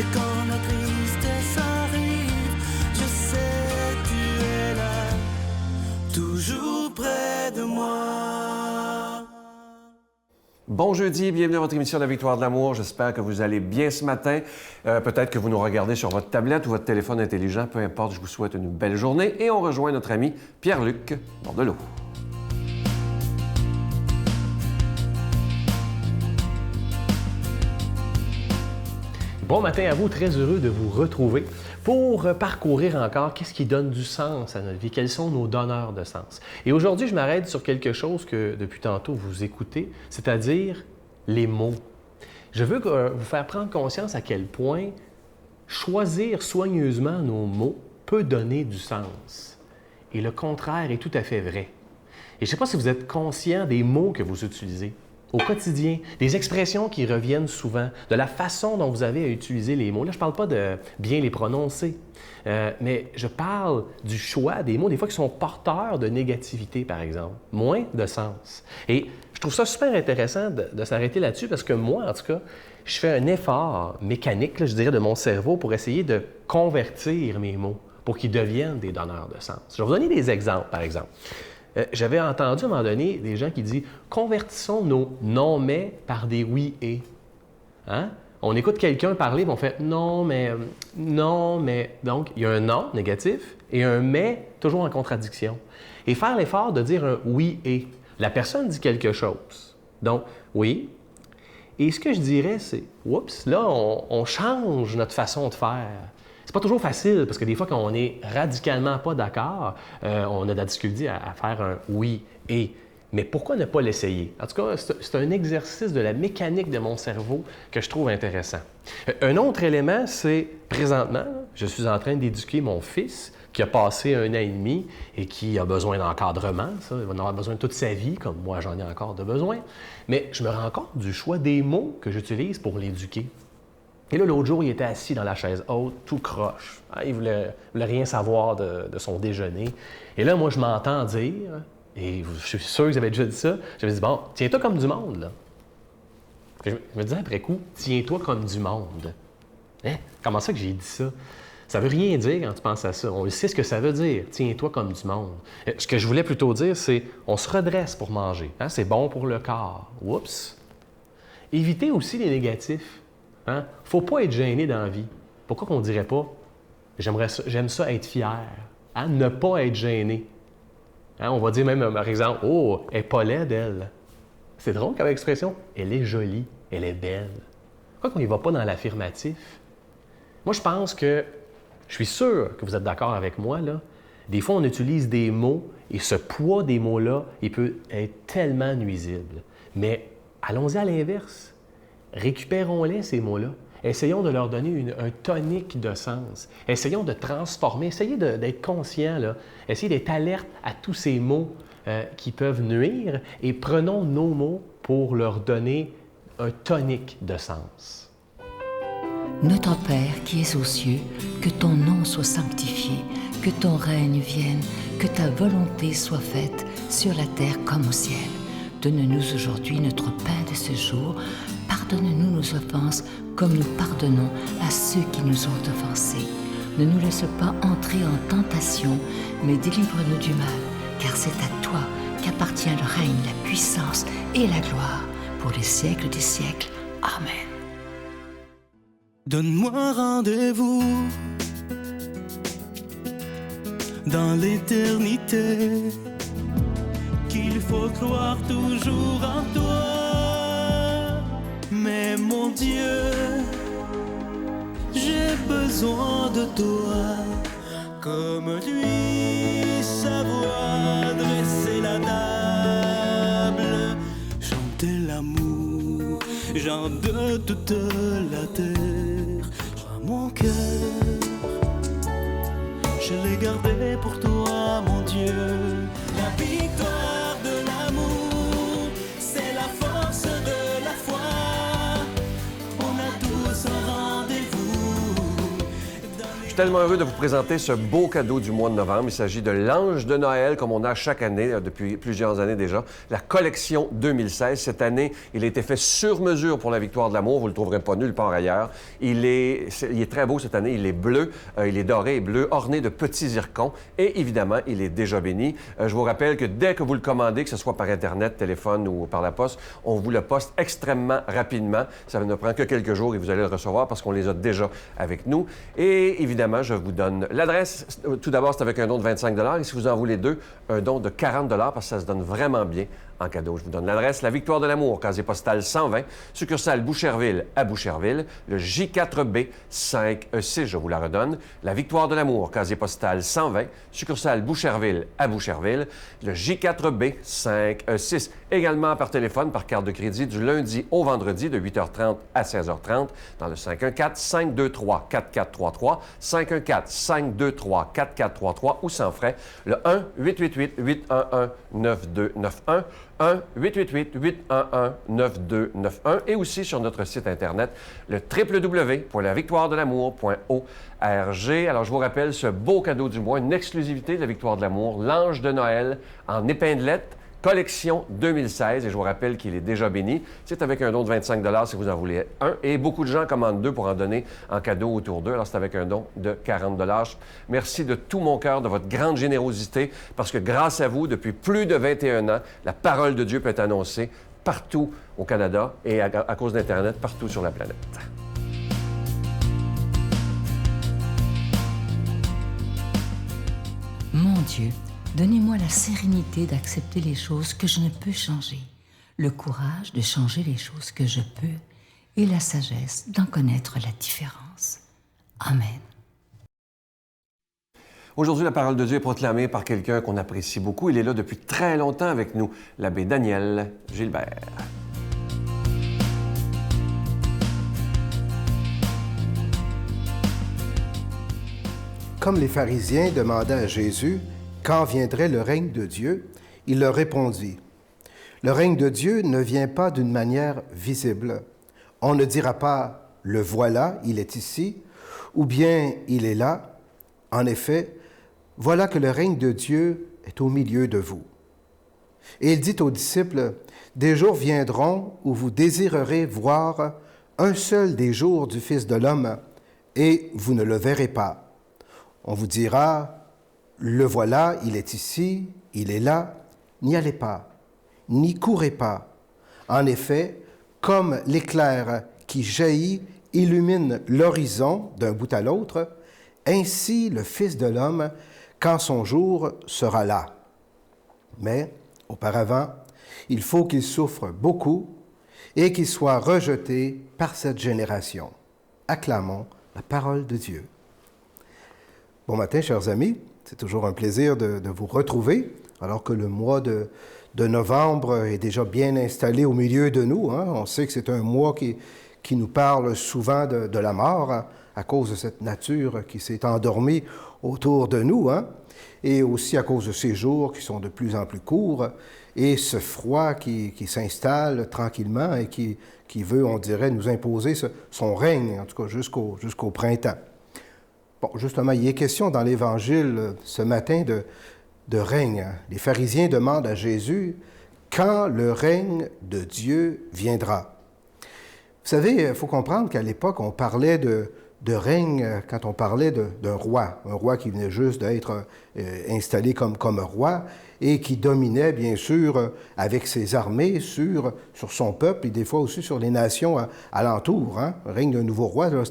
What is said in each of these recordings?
Et quand la tristesse arrive, je sais tu es là, toujours près de moi. Bon jeudi, bienvenue à votre émission de La Victoire de l'amour. J'espère que vous allez bien ce matin. Peut-être que vous nous regardez sur votre tablette ou votre téléphone intelligent. Peu importe, je vous souhaite une belle journée. Et on rejoint notre ami Pierre-Luc Bordelot. Bon matin à vous, très heureux de vous retrouver pour parcourir encore qu'est-ce qui donne du sens à notre vie, quels sont nos donneurs de sens. Et aujourd'hui, je m'arrête sur quelque chose que depuis tantôt vous écoutez, c'est-à-dire les mots. Je veux vous faire prendre conscience à quel point choisir soigneusement nos mots peut donner du sens. Et le contraire est tout à fait vrai. Et je ne sais pas si vous êtes conscient des mots que vous utilisez au quotidien, des expressions qui reviennent souvent, de la façon dont vous avez à utiliser les mots. Là, je ne parle pas de bien les prononcer, mais je parle du choix des mots, des fois qui sont porteurs de négativité, par exemple, moins de sens. Et je trouve ça super intéressant de s'arrêter là-dessus parce que moi, en tout cas, je fais un effort mécanique, là, je dirais, de mon cerveau pour essayer de convertir mes mots pour qu'ils deviennent des donneurs de sens. Je vais vous donner des exemples, par exemple. J'avais entendu à un moment donné des gens qui disent « Convertissons nos non-mais par des oui et ». Hein? On écoute quelqu'un parler et on fait « Non, mais, non, mais ». Donc, il y a un « non » négatif et un « mais » toujours en contradiction. Et faire l'effort de dire un « oui et ». La personne dit quelque chose. Donc, oui. Et ce que je dirais, c'est « Oups, là, on change notre façon de faire ». C'est pas toujours facile parce que des fois, quand on n'est radicalement pas d'accord, on a de la difficulté à faire un oui et. Mais pourquoi ne pas l'essayer? En tout cas, c'est un exercice de la mécanique de mon cerveau que je trouve intéressant. Un autre élément, c'est présentement, je suis en train d'éduquer mon fils qui a passé 1 an et demi et qui a besoin d'encadrement. Ça, il va en avoir besoin toute sa vie, comme moi j'en ai encore de besoin. Mais je me rends compte du choix des mots que j'utilise pour l'éduquer. Et là, l'autre jour, il était assis dans la chaise haute, tout croche. Il voulait rien savoir de son déjeuner. Et là, moi, je m'entends dire, et je suis sûr que vous avez déjà dit ça, j'avais dit, bon, tiens-toi comme du monde, là. Je me disais après coup, tiens-toi comme du monde. Hein? Comment ça que j'ai dit ça? Ça veut rien dire quand tu penses à ça. On sait ce que ça veut dire, tiens-toi comme du monde. Ce que je voulais plutôt dire, c'est, on se redresse pour manger. Hein? C'est bon pour le corps. Oups! Évitez aussi les négatifs. Il ne faut pas être gêné dans la vie. Pourquoi qu'on ne dirait pas « j'aime ça être fier hein? » Ne pas être gêné. Hein? On va dire même, par exemple, « Oh, elle n'est pas laide, elle. » C'est drôle comme expression. Elle est jolie, elle est belle. Pourquoi qu'on n'y va pas dans l'affirmatif? Moi, je pense que, je suis sûr que vous êtes d'accord avec moi, là. Des fois, on utilise des mots et ce poids des mots-là, il peut être tellement nuisible. Mais allons-y à l'inverse. Récupérons-les, ces mots-là. Essayons de leur donner un tonique de sens. Essayons de transformer. Essayez d'être conscient, là. Essayez d'être alerte à tous ces mots qui peuvent nuire et prenons nos mots pour leur donner un tonique de sens. Notre Père qui es aux cieux, que ton nom soit sanctifié, que ton règne vienne, que ta volonté soit faite sur la terre comme au ciel. Donne-nous aujourd'hui notre pain de ce jour. Pardonne-nous nos offenses, comme nous pardonnons à ceux qui nous ont offensés. Ne nous laisse pas entrer en tentation, mais délivre-nous du mal, car c'est à toi qu'appartient le règne, la puissance et la gloire, pour les siècles des siècles. Amen. Donne-moi rendez-vous dans l'éternité, qu'il faut croire toujours en toi. Mais mon Dieu, j'ai besoin de toi, comme lui savoir dresser la table, chanter l'amour, genre de toute la terre. Prends mon cœur, je l'ai gardé pour toi, mon Dieu. La victoire de l'amour, c'est la force de la foi. tellement heureux de vous présenter ce beau cadeau du mois de novembre. Il s'agit de l'Ange de Noël, comme on a chaque année, depuis plusieurs années déjà. La collection 2016. Cette année, il a été fait sur mesure pour la Victoire de l'amour. Vous ne le trouverez pas nulle part ailleurs. Il est très beau cette année. Il est bleu, il est doré et bleu, orné de petits zircons. Et évidemment, il est déjà béni. Je vous rappelle que dès que vous le commandez, que ce soit par Internet, téléphone ou par la poste, on vous le poste extrêmement rapidement. Ça ne prend que quelques jours et vous allez le recevoir parce qu'on les a déjà avec nous. Et évidemment, je vous donne l'adresse. Tout d'abord, c'est avec un don de 25 et si vous en voulez deux, un don de 40 parce que ça se donne vraiment bien en cadeau. Je vous donne l'adresse. La Victoire de l'amour, casier postal 120, succursale Boucherville à Boucherville, le J4B 5E6, je vous la redonne. La Victoire de l'amour, casier postal 120, succursale Boucherville à Boucherville, le J4B 5E6. Également par téléphone, par carte de crédit, du lundi au vendredi, de 8h30 à 16h30, dans le 514-523-4433, 514-523-4433 ou sans frais, le 1-888-811-9291, 1-888-811-9291 et aussi sur notre site Internet, le www.lavictoiredelamour.org. Alors, je vous rappelle ce beau cadeau du mois, une exclusivité de la Victoire de l'amour, l'Ange de Noël en épinglette, collection 2016. Et je vous rappelle qu'il est déjà béni. C'est avec un don de 25 si vous en voulez un. Et beaucoup de gens commandent deux pour en donner en cadeau autour d'eux. Alors, c'est avec un don de 40 Merci de tout mon cœur de votre grande générosité parce que grâce à vous, depuis plus de 21 ans, la parole de Dieu peut être annoncée partout au Canada et à cause d'Internet, partout sur la planète. Mon Dieu, donnez-moi la sérénité d'accepter les choses que je ne peux changer, le courage de changer les choses que je peux et la sagesse d'en connaître la différence. Amen. Aujourd'hui, la parole de Dieu est proclamée par quelqu'un qu'on apprécie beaucoup. Il est là depuis très longtemps avec nous, l'abbé Daniel Gilbert. Comme les pharisiens demandaient à Jésus quand viendrait le règne de Dieu, il leur répondit, « Le règne de Dieu ne vient pas d'une manière visible. On ne dira pas « le voilà, il est ici » ou bien « il est là ». En effet, voilà que le règne de Dieu est au milieu de vous. Et il dit aux disciples, « Des jours viendront où vous désirerez voir un seul des jours du Fils de l'homme, et vous ne le verrez pas. On vous dira, le voilà, il est ici, il est là, n'y allez pas, n'y courez pas. En effet, comme l'éclair qui jaillit illumine l'horizon d'un bout à l'autre, ainsi le Fils de l'homme, quand son jour sera là. Mais, auparavant, il faut qu'il souffre beaucoup et qu'il soit rejeté par cette génération. Acclamons la parole de Dieu. Bon matin, chers amis. C'est toujours un plaisir de vous retrouver, alors que le mois de novembre est déjà bien installé au milieu de nous. Hein. On sait que c'est un mois qui nous parle souvent de la mort, hein, à cause de cette nature qui s'est endormie autour de nous, hein, et aussi à cause de ces jours qui sont de plus en plus courts, et ce froid qui s'installe tranquillement et qui veut, on dirait, nous imposer son règne, en tout cas jusqu'au printemps. Bon, justement, il est question dans l'Évangile ce matin de règne. Les pharisiens demandent à Jésus quand le règne de Dieu viendra. Vous savez, il faut comprendre qu'à l'époque, on parlait de règne quand on parlait d'un roi, un roi qui venait juste d'être installé comme roi et qui dominait, bien sûr, avec ses armées sur son peuple et des fois aussi sur les nations alentours. Hein. Le règne d'un nouveau roi, là,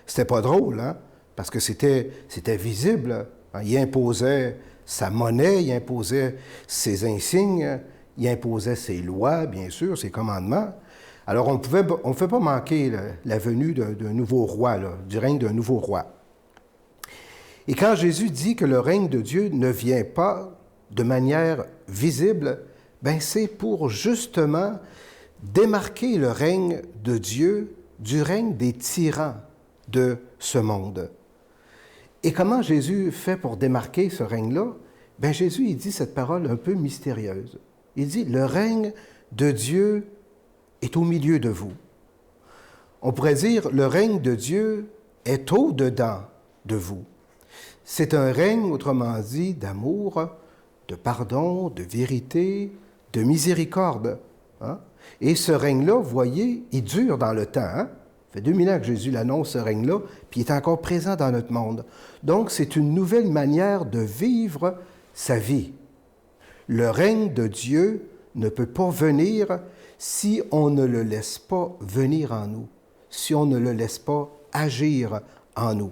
c'était pas drôle, hein? Parce que c'était visible. Il imposait sa monnaie, il imposait ses insignes, il imposait ses lois, bien sûr, ses commandements. Alors, on ne pouvait pas manquer la venue d'un nouveau roi, là, du règne d'un nouveau roi. Et quand Jésus dit que le règne de Dieu ne vient pas de manière visible, ben c'est pour justement démarquer le règne de Dieu du règne des tyrans de ce monde. Et comment Jésus fait pour démarquer ce règne-là? Bien, Jésus, il dit cette parole un peu mystérieuse. Il dit, le règne de Dieu est au milieu de vous. On pourrait dire, le règne de Dieu est au-dedans de vous. C'est un règne, autrement dit, d'amour, de pardon, de vérité, de miséricorde. Hein? Et ce règne-là, vous voyez, il dure dans le temps. Hein? Ça fait 2000 ans que Jésus l'annonce, ce règne-là, puis il est encore présent dans notre monde. Donc, c'est une nouvelle manière de vivre sa vie. Le règne de Dieu ne peut pas venir si on ne le laisse pas venir en nous, si on ne le laisse pas agir en nous.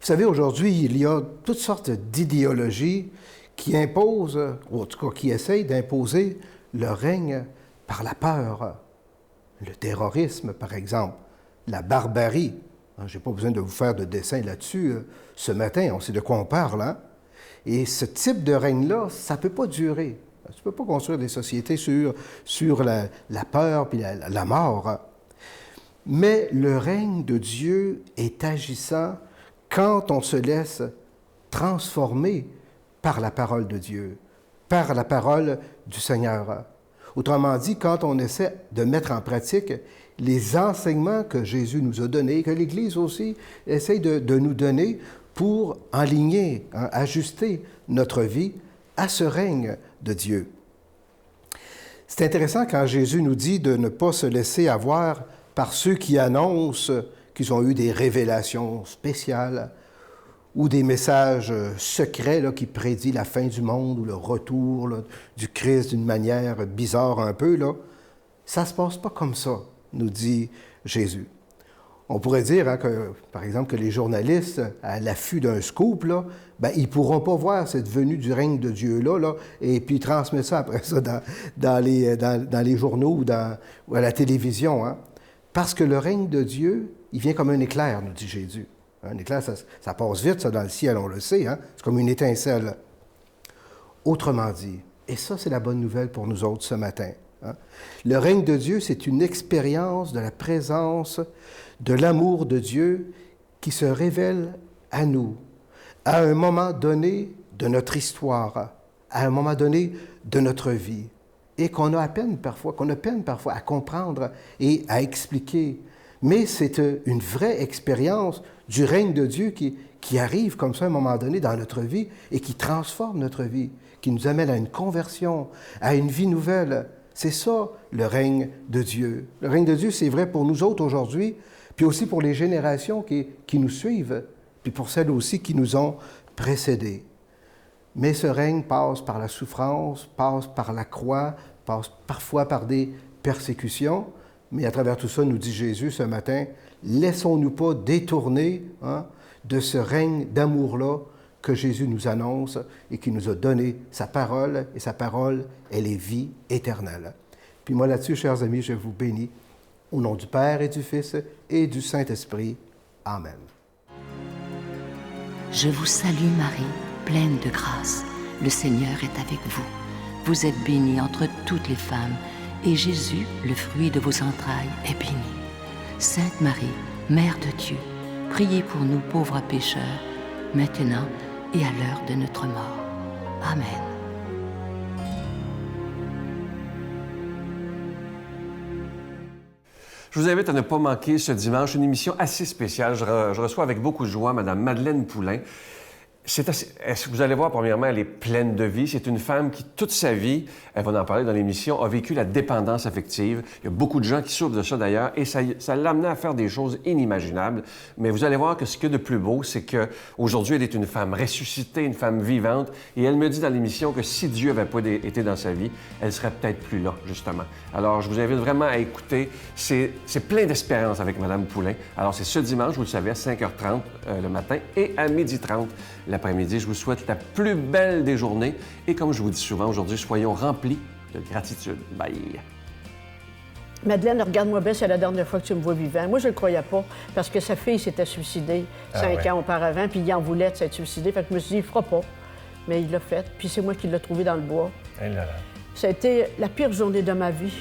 Vous savez, aujourd'hui, il y a toutes sortes d'idéologies qui imposent, ou en tout cas qui essayent d'imposer le règne par la peur. Le terrorisme, par exemple, la barbarie. Je n'ai pas besoin de vous faire de dessin là-dessus. Ce matin, on sait de quoi on parle. Hein? Et ce type de règne-là, ça ne peut pas durer. Tu ne peux pas construire des sociétés sur la peur et la mort. Mais le règne de Dieu est agissant quand on se laisse transformer par la parole de Dieu, par la parole du Seigneur. Autrement dit, quand on essaie de mettre en pratique les enseignements que Jésus nous a donnés, que l'Église aussi essaie de nous donner pour aligner, ajuster notre vie à ce règne de Dieu. C'est intéressant quand Jésus nous dit de ne pas se laisser avoir par ceux qui annoncent qu'ils ont eu des révélations spéciales ou des messages secrets là, qui prédisent la fin du monde ou le retour là, du Christ d'une manière bizarre un peu. Là. Ça ne se passe pas comme ça, nous dit Jésus. On pourrait dire, par exemple, que les journalistes, à l'affût d'un scoop, là, ils ne pourront pas voir cette venue du règne de Dieu-là, et puis transmettre ça après ça dans les journaux ou à la télévision. Hein? Parce que le règne de Dieu, il vient comme un éclair, nous dit Jésus. Un éclair, ça passe vite, ça, dans le ciel, on le sait. Hein? C'est comme une étincelle. Autrement dit, et ça, c'est la bonne nouvelle pour nous autres ce matin. Hein? Le règne de Dieu, c'est une expérience de la présence, de l'amour de Dieu qui se révèle à nous, à un moment donné de notre histoire, à un moment donné de notre vie, et qu'on a peine parfois à comprendre et à expliquer. Mais c'est une vraie expérience du règne de Dieu qui arrive comme ça à un moment donné dans notre vie et qui transforme notre vie, qui nous amène à une conversion, à une vie nouvelle. C'est ça, le règne de Dieu. Le règne de Dieu, c'est vrai pour nous autres aujourd'hui, puis aussi pour les générations qui nous suivent, puis pour celles aussi qui nous ont précédés. Mais ce règne passe par la souffrance, passe par la croix, passe parfois par des persécutions, mais à travers tout ça, nous dit Jésus ce matin, laissons-nous pas détourner de ce règne d'amour-là que Jésus nous annonce et qui nous a donné sa parole, et sa parole, elle est vie éternelle. Puis moi là-dessus, chers amis, je vous bénis au nom du Père et du Fils et du Saint-Esprit. Amen. Je vous salue Marie, pleine de grâce. Le Seigneur est avec vous. Vous êtes bénie entre toutes les femmes, et Jésus, le fruit de vos entrailles, est béni. Sainte Marie, Mère de Dieu, priez pour nous pauvres pécheurs, maintenant et à l'heure de notre mort. Amen. Je vous invite à ne pas manquer ce dimanche une émission assez spéciale. Je reçois avec beaucoup de joie Mme Madeleine Poulain. Vous allez voir, premièrement, elle est pleine de vie. C'est une femme qui, toute sa vie, elle va en parler dans l'émission, a vécu la dépendance affective. Il y a beaucoup de gens qui souffrent de ça, d'ailleurs, et ça l'a amené à faire des choses inimaginables. Mais vous allez voir que ce qu'il y a de plus beau, c'est qu'aujourd'hui, elle est une femme ressuscitée, une femme vivante, et elle me dit dans l'émission que si Dieu n'avait pas été dans sa vie, elle serait peut-être plus là, justement. Alors, je vous invite vraiment à écouter. C'est plein d'espérance avec Mme Poulain. Alors, c'est ce dimanche, vous le savez, à 5h30 le matin et à 12h30 l'après-midi. Je vous souhaite la plus belle des journées et comme je vous dis souvent aujourd'hui, soyons remplis de gratitude. Bye! Madeleine, regarde-moi bien, c'est la dernière fois que tu me vois vivant. Moi, je ne le croyais pas parce que sa fille s'était suicidée 5 ans auparavant, puis il en voulait de s'être suicidé. Fait que je me suis dit, il ne fera pas. Mais il l'a fait, puis c'est moi qui l'ai trouvé dans le bois. Ça a été la pire journée de ma vie.